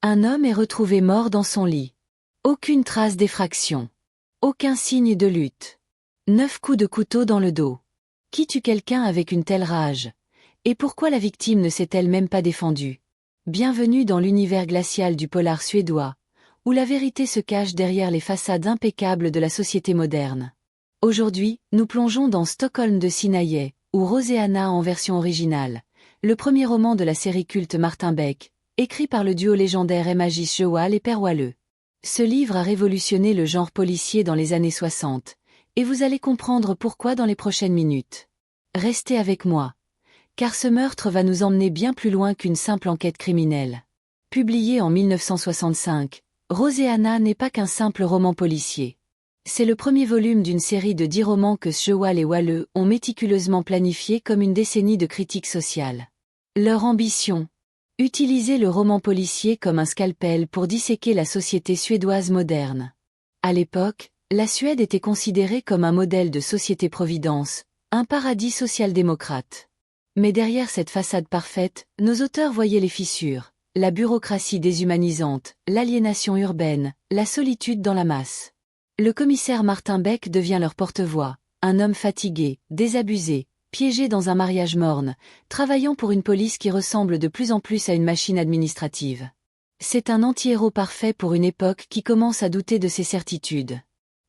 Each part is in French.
Un homme est retrouvé mort dans son lit. Aucune trace d'effraction. Aucun signe de lutte. 9 coups de couteau dans le dos. Qui tue quelqu'un avec une telle rage? Et pourquoi la victime ne s'est-elle même pas défendue? Bienvenue dans l'univers glacial du polar suédois, où la vérité se cache derrière les façades impeccables de la société moderne. Aujourd'hui, nous plongeons dans Stockholm de Sinaï, ou Roseanna en version originale, le premier roman de la série culte Martin Beck, écrit par le duo légendaire Emma-Gis Joal et Per Wallø. Ce livre a révolutionné le genre policier dans les années 60, et vous allez comprendre pourquoi dans les prochaines minutes. Restez avec moi, car ce meurtre va nous emmener bien plus loin qu'une simple enquête criminelle. Publié en 1965, Roseanna n'est pas qu'un simple roman policier. C'est le premier volume d'une série de 10 romans que Joal et Wallø ont méticuleusement planifié comme une décennie de critique sociale. Leur ambition: utiliser le roman policier comme un scalpel pour disséquer la société suédoise moderne. À l'époque, la Suède était considérée comme un modèle de société-providence, un paradis social-démocrate. Mais derrière cette façade parfaite, nos auteurs voyaient les fissures, la bureaucratie déshumanisante, l'aliénation urbaine, la solitude dans la masse. Le commissaire Martin Beck devient leur porte-voix, un homme fatigué, désabusé, piégé dans un mariage morne, travaillant pour une police qui ressemble de plus en plus à une machine administrative. C'est un anti-héros parfait pour une époque qui commence à douter de ses certitudes.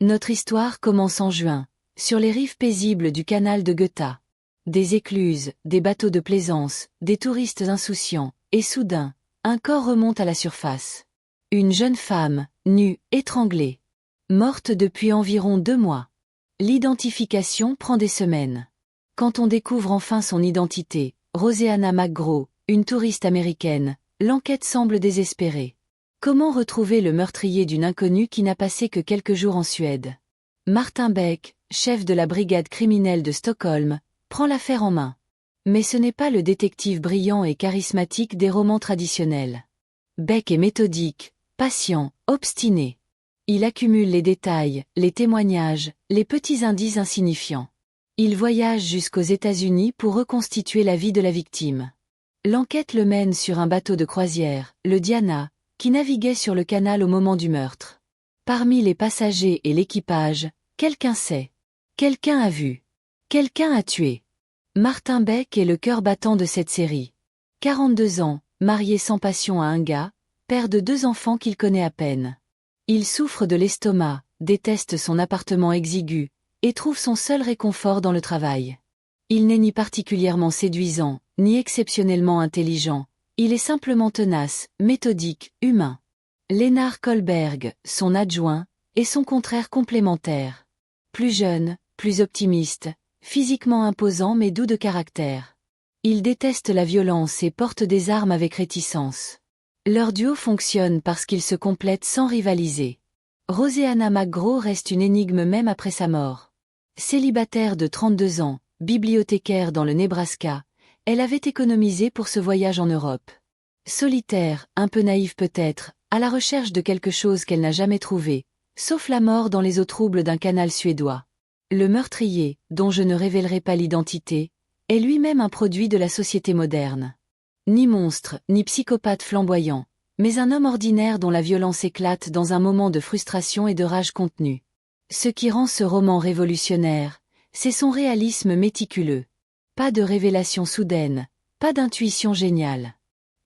Notre histoire commence en juin, sur les rives paisibles du canal de Gotha. Des écluses, des bateaux de plaisance, des touristes insouciants, et soudain, un corps remonte à la surface. Une jeune femme, nue, étranglée. Morte depuis environ 2 mois. L'identification prend des semaines. Quand on découvre enfin son identité, Roseanna McGraw, une touriste américaine, l'enquête semble désespérée. Comment retrouver le meurtrier d'une inconnue qui n'a passé que quelques jours en Suède? Martin Beck, chef de la brigade criminelle de Stockholm, prend l'affaire en main. Mais ce n'est pas le détective brillant et charismatique des romans traditionnels. Beck est méthodique, patient, obstiné. Il accumule les détails, les témoignages, les petits indices insignifiants. Il voyage jusqu'aux États-Unis pour reconstituer la vie de la victime. L'enquête le mène sur un bateau de croisière, le Diana, qui naviguait sur le canal au moment du meurtre. Parmi les passagers et l'équipage, quelqu'un sait. Quelqu'un a vu. Quelqu'un a tué. Martin Beck est le cœur battant de cette série. 42 ans, marié sans passion à un gars, père de 2 enfants qu'il connaît à peine. Il souffre de l'estomac, déteste son appartement exigu, et trouve son seul réconfort dans le travail. Il n'est ni particulièrement séduisant, ni exceptionnellement intelligent, il est simplement tenace, méthodique, humain. Lennart Kollberg, son adjoint, est son contraire complémentaire. Plus jeune, plus optimiste, physiquement imposant mais doux de caractère. Il déteste la violence et porte des armes avec réticence. Leur duo fonctionne parce qu'ils se complètent sans rivaliser. Roseanna McGraw reste une énigme même après sa mort. Célibataire de 32 ans, bibliothécaire dans le Nebraska, elle avait économisé pour ce voyage en Europe. Solitaire, un peu naïve peut-être, à la recherche de quelque chose qu'elle n'a jamais trouvé, sauf la mort dans les eaux troubles d'un canal suédois. Le meurtrier, dont je ne révélerai pas l'identité, est lui-même un produit de la société moderne. Ni monstre, ni psychopathe flamboyant, mais un homme ordinaire dont la violence éclate dans un moment de frustration et de rage contenue. Ce qui rend ce roman révolutionnaire, c'est son réalisme méticuleux. Pas de révélation soudaine, pas d'intuition géniale.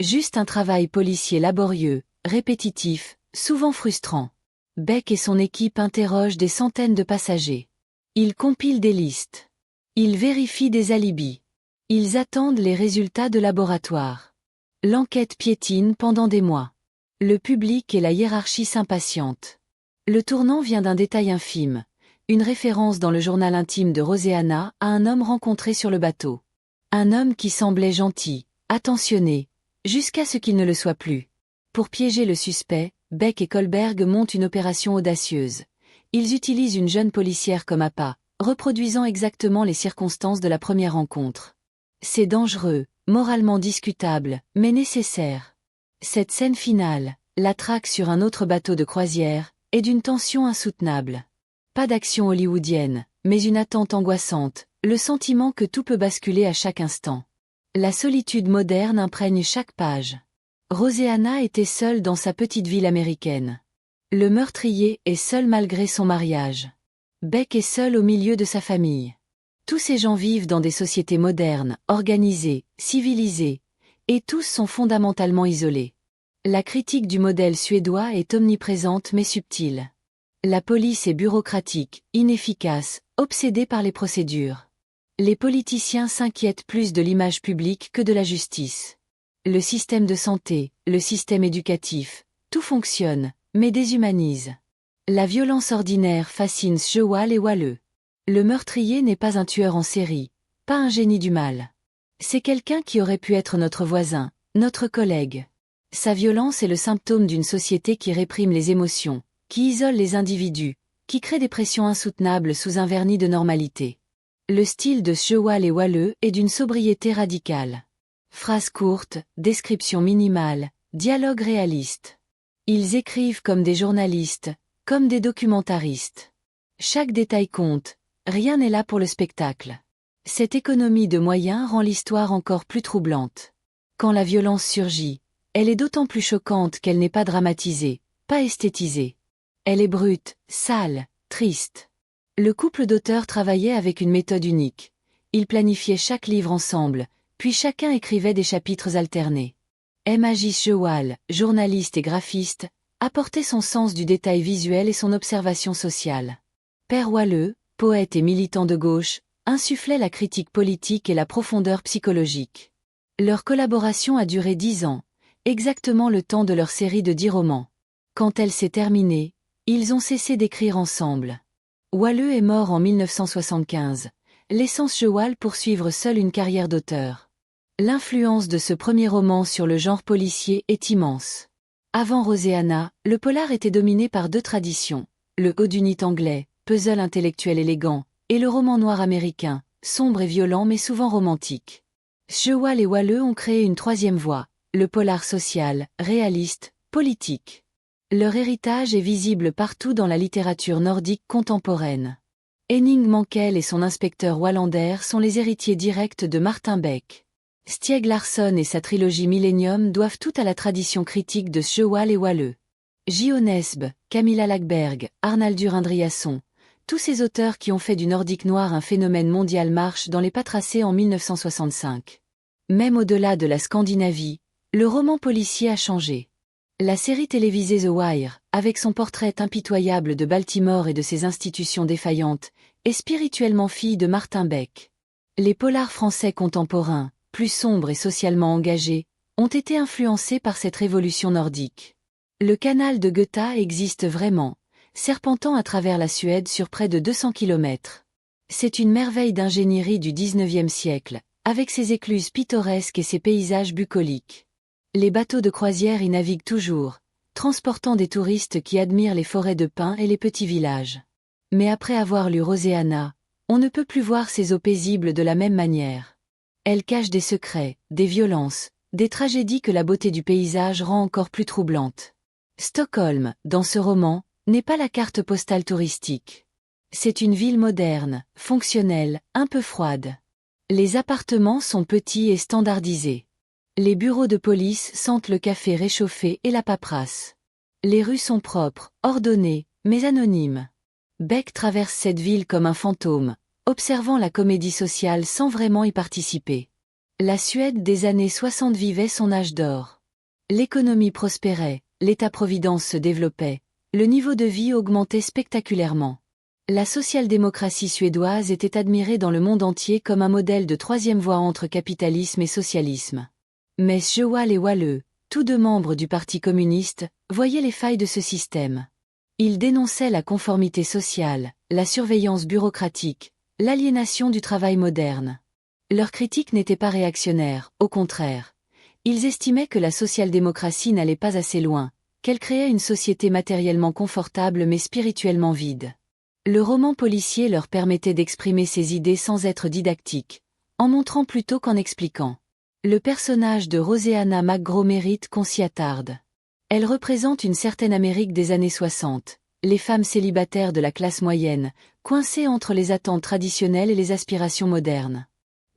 Juste un travail policier laborieux, répétitif, souvent frustrant. Beck et son équipe interrogent des centaines de passagers. Ils compilent des listes. Ils vérifient des alibis. Ils attendent les résultats de laboratoire. L'enquête piétine pendant des mois. Le public et la hiérarchie s'impatientent. Le tournant vient d'un détail infime, une référence dans le journal intime de Roseanna à un homme rencontré sur le bateau. Un homme qui semblait gentil, attentionné, jusqu'à ce qu'il ne le soit plus. Pour piéger le suspect, Beck et Kollberg montent une opération audacieuse. Ils utilisent une jeune policière comme appât, reproduisant exactement les circonstances de la première rencontre. C'est dangereux, moralement discutable, mais nécessaire. Cette scène finale, la traque sur un autre bateau de croisière, est d'une tension insoutenable. Pas d'action hollywoodienne, mais une attente angoissante, le sentiment que tout peut basculer à chaque instant. La solitude moderne imprègne chaque page. Roseanna était seule dans sa petite ville américaine. Le meurtrier est seul malgré son mariage. Beck est seul au milieu de sa famille. Tous ces gens vivent dans des sociétés modernes, organisées, civilisées, et tous sont fondamentalement isolés. La critique du modèle suédois est omniprésente mais subtile. La police est bureaucratique, inefficace, obsédée par les procédures. Les politiciens s'inquiètent plus de l'image publique que de la justice. Le système de santé, le système éducatif, tout fonctionne, mais déshumanise. La violence ordinaire fascine Sjoal et Walleux. Le meurtrier n'est pas un tueur en série, pas un génie du mal. C'est quelqu'un qui aurait pu être notre voisin, notre collègue. Sa violence est le symptôme d'une société qui réprime les émotions, qui isole les individus, qui crée des pressions insoutenables sous un vernis de normalité. Le style de Sjoal et Walleux est d'une sobriété radicale. Phrases courtes, descriptions minimales, dialogues réalistes. Ils écrivent comme des journalistes, comme des documentaristes. Chaque détail compte, rien n'est là pour le spectacle. Cette économie de moyens rend l'histoire encore plus troublante. Quand la violence surgit, elle est d'autant plus choquante qu'elle n'est pas dramatisée, pas esthétisée. Elle est brute, sale, triste. Le couple d'auteurs travaillait avec une méthode unique. Ils planifiaient chaque livre ensemble, puis chacun écrivait des chapitres alternés. M.A.J. Sjoal, journaliste et graphiste, apportait son sens du détail visuel et son observation sociale. Per Walleux, poète et militant de gauche, insufflait la critique politique et la profondeur psychologique. Leur collaboration a duré 10 ans, exactement le temps de leur série de 10 romans. Quand elle s'est terminée, ils ont cessé d'écrire ensemble. Walleux est mort en 1975, laissant Sjoal poursuivre seul une carrière d'auteur. L'influence de ce premier roman sur le genre policier est immense. Avant Roseanna, le polar était dominé par 2 traditions, le whodunit anglais, puzzle intellectuel élégant, et le roman noir américain, sombre et violent mais souvent romantique. Sjoal et Walleux ont créé une 3e voie, le polar social, réaliste, politique. Leur héritage est visible partout dans la littérature nordique contemporaine. Henning Mankell et son inspecteur Wallander sont les héritiers directs de Martin Beck. Stieg Larsson et sa trilogie Millennium doivent tout à la tradition critique de Sjoal et Walleux. J.O. Nesbø, Camilla Läckberg, Arnaldur Indridason, tous ces auteurs qui ont fait du nordique noir un phénomène mondial marchent dans les pas tracés en 1965. Même au-delà de la Scandinavie, le roman policier a changé. La série télévisée The Wire, avec son portrait impitoyable de Baltimore et de ses institutions défaillantes, est spirituellement fille de Martin Beck. Les polars français contemporains, plus sombres et socialement engagés, ont été influencés par cette révolution nordique. Le canal de Göta existe vraiment, serpentant à travers la Suède sur près de 200 km. C'est une merveille d'ingénierie du XIXe siècle, avec ses écluses pittoresques et ses paysages bucoliques. Les bateaux de croisière y naviguent toujours, transportant des touristes qui admirent les forêts de pins et les petits villages. Mais après avoir lu Roseanna, on ne peut plus voir ces eaux paisibles de la même manière. Elles cachent des secrets, des violences, des tragédies que la beauté du paysage rend encore plus troublantes. Stockholm, dans ce roman, n'est pas la carte postale touristique. C'est une ville moderne, fonctionnelle, un peu froide. Les appartements sont petits et standardisés. Les bureaux de police sentent le café réchauffé et la paperasse. Les rues sont propres, ordonnées, mais anonymes. Beck traverse cette ville comme un fantôme, observant la comédie sociale sans vraiment y participer. La Suède des années 60 vivait son âge d'or. L'économie prospérait, l'État-providence se développait, le niveau de vie augmentait spectaculairement. La social-démocratie suédoise était admirée dans le monde entier comme un modèle de 3e voie entre capitalisme et socialisme. Mais Sjoal et Walleux, tous 2 membres du Parti communiste, voyaient les failles de ce système. Ils dénonçaient la conformité sociale, la surveillance bureaucratique, l'aliénation du travail moderne. Leur critique n'était pas réactionnaire, au contraire. Ils estimaient que la social-démocratie n'allait pas assez loin, qu'elle créait une société matériellement confortable mais spirituellement vide. Le roman policier leur permettait d'exprimer ces idées sans être didactique, en montrant plutôt qu'en expliquant. Le personnage de Roseanna McGraw mérite qu'on s'y attarde. Elle représente une certaine Amérique des années 60, les femmes célibataires de la classe moyenne, coincées entre les attentes traditionnelles et les aspirations modernes.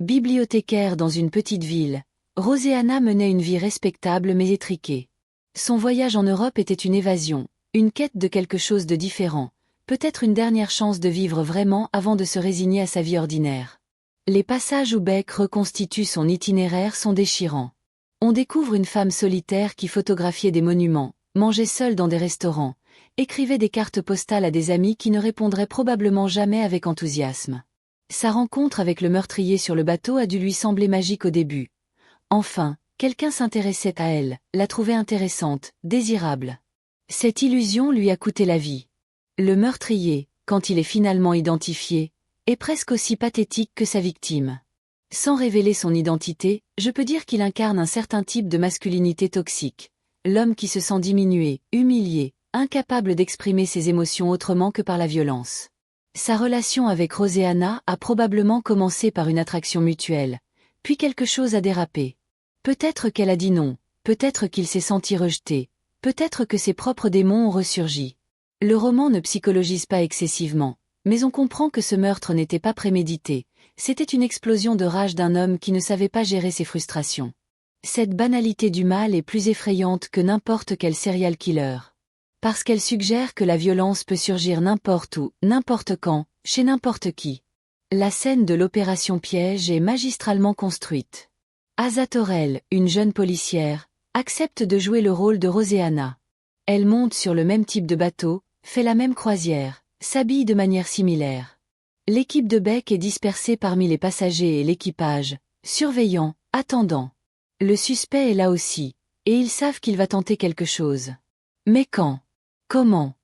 Bibliothécaire dans une petite ville, Roseanna menait une vie respectable mais étriquée. Son voyage en Europe était une évasion, une quête de quelque chose de différent, peut-être une dernière chance de vivre vraiment avant de se résigner à sa vie ordinaire. Les passages où Beck reconstitue son itinéraire sont déchirants. On découvre une femme solitaire qui photographiait des monuments, mangeait seule dans des restaurants, écrivait des cartes postales à des amis qui ne répondraient probablement jamais avec enthousiasme. Sa rencontre avec le meurtrier sur le bateau a dû lui sembler magique au début. Enfin, quelqu'un s'intéressait à elle, la trouvait intéressante, désirable. Cette illusion lui a coûté la vie. Le meurtrier, quand il est finalement identifié, est presque aussi pathétique que sa victime. Sans révéler son identité, je peux dire qu'il incarne un certain type de masculinité toxique. L'homme qui se sent diminué, humilié, incapable d'exprimer ses émotions autrement que par la violence. Sa relation avec Roseanna a probablement commencé par une attraction mutuelle, puis quelque chose a dérapé. Peut-être qu'elle a dit non, peut-être qu'il s'est senti rejeté, peut-être que ses propres démons ont ressurgi. Le roman ne psychologise pas excessivement, mais on comprend que ce meurtre n'était pas prémédité, c'était une explosion de rage d'un homme qui ne savait pas gérer ses frustrations. Cette banalité du mal est plus effrayante que n'importe quel serial killer. Parce qu'elle suggère que la violence peut surgir n'importe où, n'importe quand, chez n'importe qui. La scène de l'opération piège est magistralement construite. Asa Torel, une jeune policière, accepte de jouer le rôle de Roseanna. Elle monte sur le même type de bateau, fait la même croisière, s'habille de manière similaire. L'équipe de Beck est dispersée parmi les passagers et l'équipage, surveillant, attendant. Le suspect est là aussi, et ils savent qu'il va tenter quelque chose. Mais quand? Comment?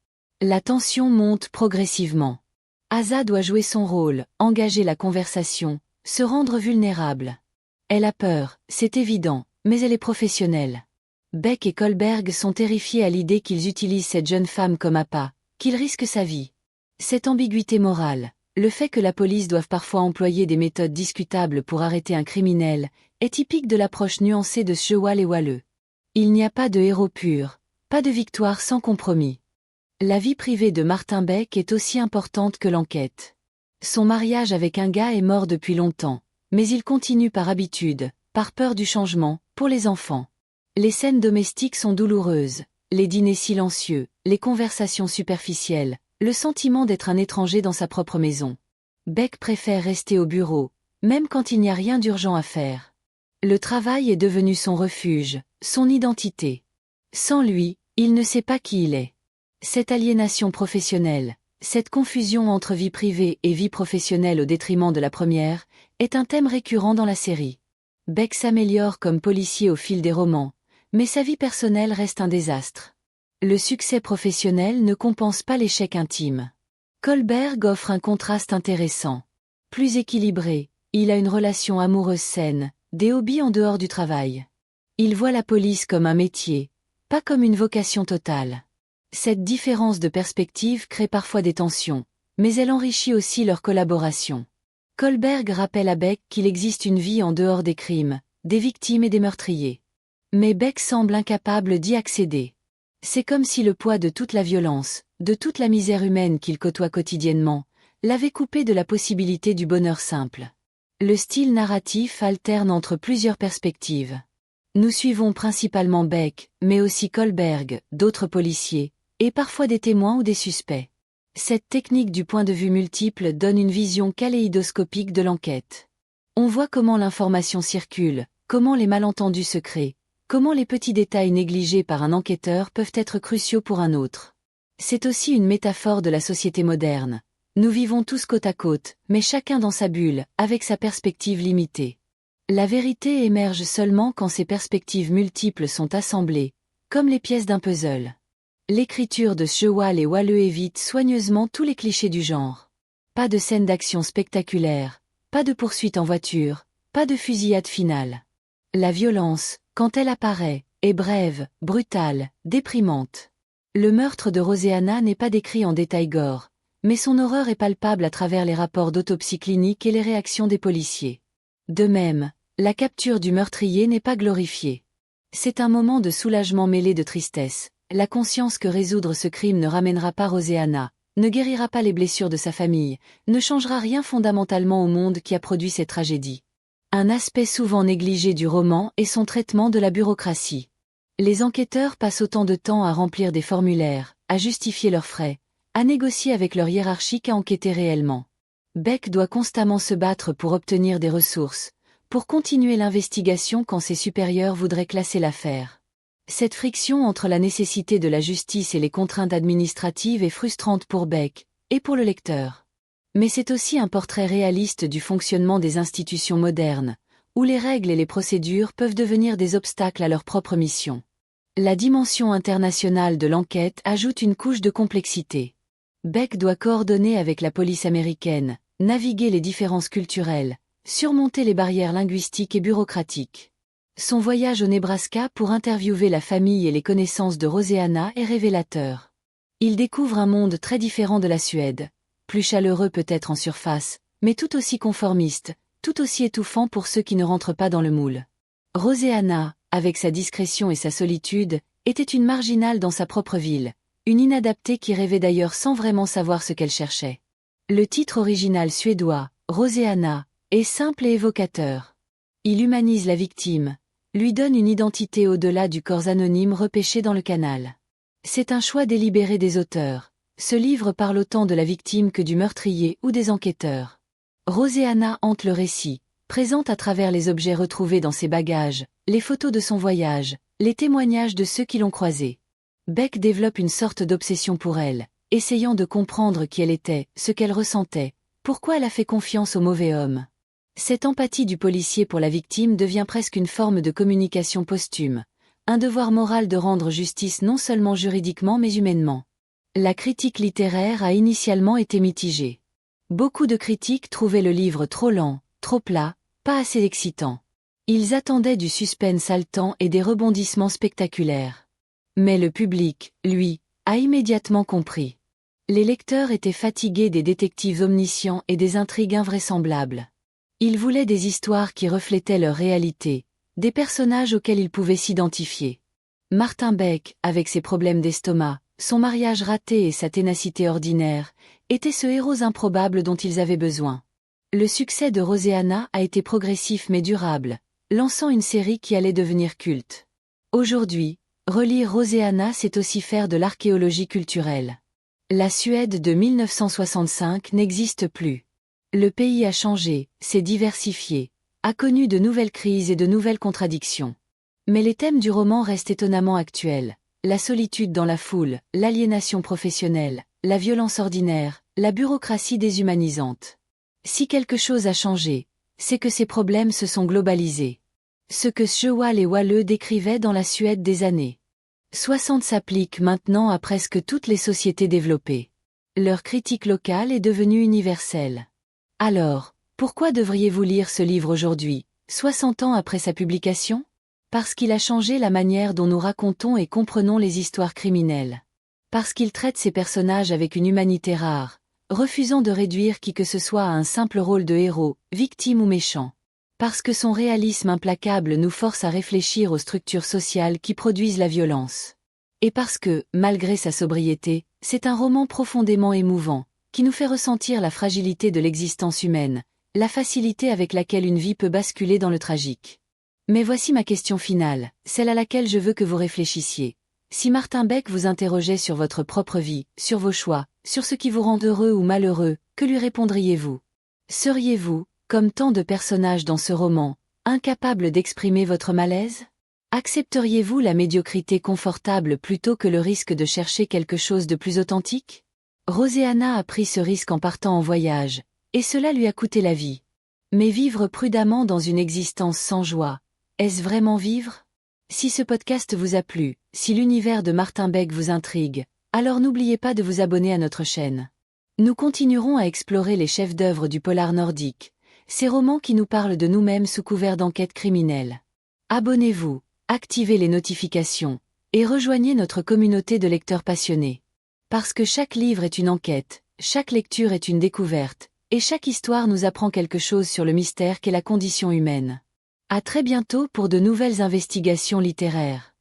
La tension monte progressivement. Asa doit jouer son rôle, engager la conversation, se rendre vulnérable. Elle a peur, c'est évident, mais elle est professionnelle. Beck et Kohlberg sont terrifiés à l'idée qu'ils utilisent cette jeune femme comme appât, qu'ils risquent sa vie. Cette ambiguïté morale, le fait que la police doive parfois employer des méthodes discutables pour arrêter un criminel, est typique de l'approche nuancée de Shewal et Walleux. Il n'y a pas de héros pur, pas de victoire sans compromis. La vie privée de Martin Beck est aussi importante que l'enquête. Son mariage avec un gars est mort depuis longtemps, mais il continue par habitude, par peur du changement, pour les enfants. Les scènes domestiques sont douloureuses, les dîners silencieux, les conversations superficielles, le sentiment d'être un étranger dans sa propre maison. Beck préfère rester au bureau, même quand il n'y a rien d'urgent à faire. Le travail est devenu son refuge, son identité. Sans lui, il ne sait pas qui il est. Cette aliénation professionnelle, cette confusion entre vie privée et vie professionnelle au détriment de la première, est un thème récurrent dans la série. Beck s'améliore comme policier au fil des romans, mais sa vie personnelle reste un désastre. Le succès professionnel ne compense pas l'échec intime. Kohlberg offre un contraste intéressant. Plus équilibré, il a une relation amoureuse saine, des hobbies en dehors du travail. Il voit la police comme un métier, pas comme une vocation totale. Cette différence de perspective crée parfois des tensions, mais elle enrichit aussi leur collaboration. Kohlberg rappelle à Beck qu'il existe une vie en dehors des crimes, des victimes et des meurtriers. Mais Beck semble incapable d'y accéder. C'est comme si le poids de toute la violence, de toute la misère humaine qu'il côtoie quotidiennement, l'avait coupé de la possibilité du bonheur simple. Le style narratif alterne entre plusieurs perspectives. Nous suivons principalement Beck, mais aussi Kohlberg, d'autres policiers, et parfois des témoins ou des suspects. Cette technique du point de vue multiple donne une vision kaléidoscopique de l'enquête. On voit comment l'information circule, comment les malentendus se créent, comment les petits détails négligés par un enquêteur peuvent être cruciaux pour un autre. C'est aussi une métaphore de la société moderne. Nous vivons tous côte à côte, mais chacun dans sa bulle, avec sa perspective limitée. La vérité émerge seulement quand ces perspectives multiples sont assemblées, comme les pièces d'un puzzle. L'écriture de Shewal et Walleux évite soigneusement tous les clichés du genre. Pas de scène d'action spectaculaire, pas de poursuite en voiture, pas de fusillade finale. La violence, quand elle apparaît, est brève, brutale, déprimante. Le meurtre de Roseanna n'est pas décrit en détail gore, mais son horreur est palpable à travers les rapports d'autopsie clinique et les réactions des policiers. De même, la capture du meurtrier n'est pas glorifiée. C'est un moment de soulagement mêlé de tristesse, la conscience que résoudre ce crime ne ramènera pas Roseanna, ne guérira pas les blessures de sa famille, ne changera rien fondamentalement au monde qui a produit cette tragédie. Un aspect souvent négligé du roman est son traitement de la bureaucratie. Les enquêteurs passent autant de temps à remplir des formulaires, à justifier leurs frais, à négocier avec leur hiérarchie qu'à enquêter réellement. Beck doit constamment se battre pour obtenir des ressources, pour continuer l'investigation quand ses supérieurs voudraient classer l'affaire. Cette friction entre la nécessité de la justice et les contraintes administratives est frustrante pour Beck, et pour le lecteur. Mais c'est aussi un portrait réaliste du fonctionnement des institutions modernes, où les règles et les procédures peuvent devenir des obstacles à leur propre mission. La dimension internationale de l'enquête ajoute une couche de complexité. Beck doit coordonner avec la police américaine, naviguer les différences culturelles, surmonter les barrières linguistiques et bureaucratiques. Son voyage au Nebraska pour interviewer la famille et les connaissances de Roseanna est révélateur. Il découvre un monde très différent de la Suède, plus chaleureux peut-être en surface, mais tout aussi conformiste, tout aussi étouffant pour ceux qui ne rentrent pas dans le moule. Roseanna, avec sa discrétion et sa solitude, était une marginale dans sa propre ville, une inadaptée qui rêvait d'ailleurs sans vraiment savoir ce qu'elle cherchait. Le titre original suédois, Roseanna, est simple et évocateur. Il humanise la victime, lui donne une identité au-delà du corps anonyme repêché dans le canal. C'est un choix délibéré des auteurs. Ce livre parle autant de la victime que du meurtrier ou des enquêteurs. Roseanna hante le récit, présente à travers les objets retrouvés dans ses bagages, les photos de son voyage, les témoignages de ceux qui l'ont croisée. Beck développe une sorte d'obsession pour elle, essayant de comprendre qui elle était, ce qu'elle ressentait, pourquoi elle a fait confiance au mauvais homme. Cette empathie du policier pour la victime devient presque une forme de communication posthume, un devoir moral de rendre justice non seulement juridiquement mais humainement. La critique littéraire a initialement été mitigée. Beaucoup de critiques trouvaient le livre trop lent, trop plat, pas assez excitant. Ils attendaient du suspense haletant et des rebondissements spectaculaires. Mais le public, lui, a immédiatement compris. Les lecteurs étaient fatigués des détectives omniscients et des intrigues invraisemblables. Ils voulaient des histoires qui reflétaient leur réalité, des personnages auxquels ils pouvaient s'identifier. Martin Beck, avec ses problèmes d'estomac, son mariage raté et sa ténacité ordinaire, était ce héros improbable dont ils avaient besoin. Le succès de Roseanna a été progressif mais durable, lançant une série qui allait devenir culte. Aujourd'hui, relire Roseanna, c'est aussi faire de l'archéologie culturelle. La Suède de 1965 n'existe plus. Le pays a changé, s'est diversifié, a connu de nouvelles crises et de nouvelles contradictions. Mais les thèmes du roman restent étonnamment actuels. La solitude dans la foule, l'aliénation professionnelle, la violence ordinaire, la bureaucratie déshumanisante. Si quelque chose a changé, c'est que ces problèmes se sont globalisés. Ce que Sjöwall et Wahlöö décrivaient dans la Suède des années 60 s'applique maintenant à presque toutes les sociétés développées. Leur critique locale est devenue universelle. Alors, pourquoi devriez-vous lire ce livre aujourd'hui, 60 ans après sa publication ? Parce qu'il a changé la manière dont nous racontons et comprenons les histoires criminelles. Parce qu'il traite ces personnages avec une humanité rare, refusant de réduire qui que ce soit à un simple rôle de héros, victime ou méchant. Parce que son réalisme implacable nous force à réfléchir aux structures sociales qui produisent la violence. Et parce que, malgré sa sobriété, c'est un roman profondément émouvant, qui nous fait ressentir la fragilité de l'existence humaine, la facilité avec laquelle une vie peut basculer dans le tragique. Mais voici ma question finale, celle à laquelle je veux que vous réfléchissiez. Si Martin Beck vous interrogeait sur votre propre vie, sur vos choix, sur ce qui vous rend heureux ou malheureux, que lui répondriez-vous ? Seriez-vous, comme tant de personnages dans ce roman, incapable d'exprimer votre malaise ? Accepteriez-vous la médiocrité confortable plutôt que le risque de chercher quelque chose de plus authentique ? Roseanna a pris ce risque en partant en voyage, et cela lui a coûté la vie. Mais vivre prudemment dans une existence sans joie, est-ce vraiment vivre ? Si ce podcast vous a plu, si l'univers de Martin Beck vous intrigue, alors n'oubliez pas de vous abonner à notre chaîne. Nous continuerons à explorer les chefs-d'œuvre du polar nordique, ces romans qui nous parlent de nous-mêmes sous couvert d'enquête criminelle. Abonnez-vous, activez les notifications, et rejoignez notre communauté de lecteurs passionnés. Parce que chaque livre est une enquête, chaque lecture est une découverte, et chaque histoire nous apprend quelque chose sur le mystère qu'est la condition humaine. À très bientôt pour de nouvelles investigations littéraires.